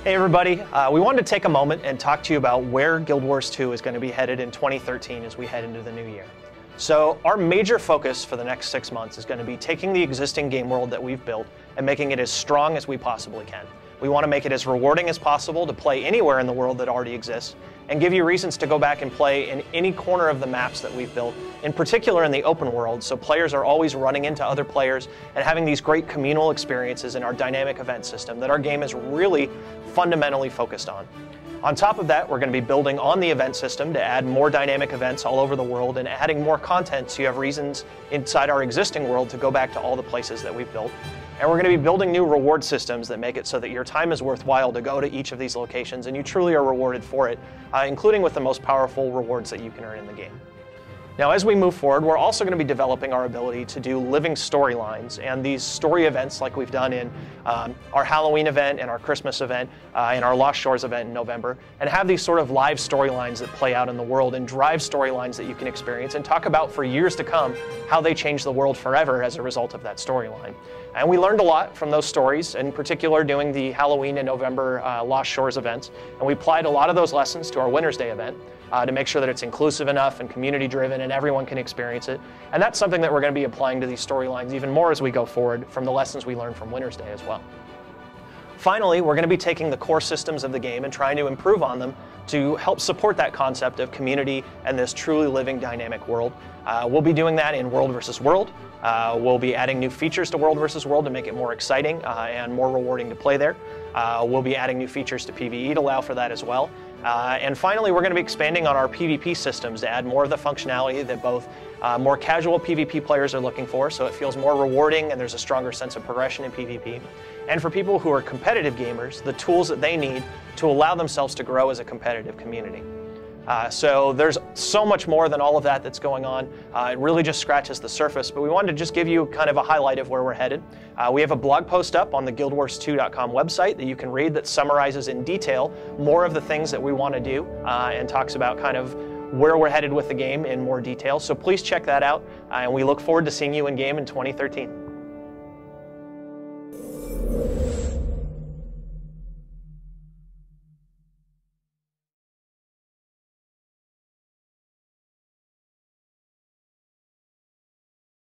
Hey everybody, we wanted to take a moment and talk to you about where Guild Wars 2 is going to be headed in 2013 as we head into the new year. So our major focus for the next 6 months is going to be taking the existing game world that we've built and making it as strong as we possibly can. We want to make it as rewarding as possible to play anywhere in the world that already exists and give you reasons to go back and play in any corner of the maps that we've built, in particular in the open world, so players are always running into other players and having these great communal experiences in our dynamic event system that our game is really fundamentally focused on. On top of that, we're going to be building on the event system to add more dynamic events all over the world and adding more content so you have reasons inside our existing world to go back to all the places that we've built. And we're going to be building new reward systems that make it so that your time is worthwhile to go to each of these locations and you truly are rewarded for it, including with the most powerful rewards that you can earn in the game. Now, as we move forward, we're also going to be developing our ability to do living storylines and these story events like we've done in our Halloween event and our Christmas event and our Lost Shores event in November, and have these sort of live storylines that play out in the world and drive storylines that you can experience and talk about for years to come how they change the world forever as a result of that storyline. And we learned a lot from those stories, in particular doing the Halloween and November Lost Shores events, and we applied a lot of those lessons to our Winter's Day event. To make sure that it's inclusive enough and community-driven and everyone can experience it. And that's something that we're going to be applying to these storylines even more as we go forward from the lessons we learned from Winter's Day as well. Finally, we're going to be taking the core systems of the game and trying to improve on them to help support that concept of community and this truly living dynamic world. We'll be doing that in World versus World. We'll be adding new features to World versus World to make it more exciting and more rewarding to play there. We'll be adding new features to PvE to allow for that as well. And finally, we're going to be expanding on our PvP systems to add more of the functionality that both more casual PvP players are looking for, so it feels more rewarding and there's a stronger sense of progression in PvP. And for people who are competitive gamers, the tools that they need to allow themselves to grow as a competitive community. So there's so much more than all of that that's going on. It really just scratches the surface, but we wanted to just give you kind of a highlight of where we're headed. We have a blog post up on the guildwars2.com website that you can read that summarizes in detail more of the things that we want to do and talks about kind of where we're headed with the game in more detail. So please check that out, and we look forward to seeing you in game in 2013.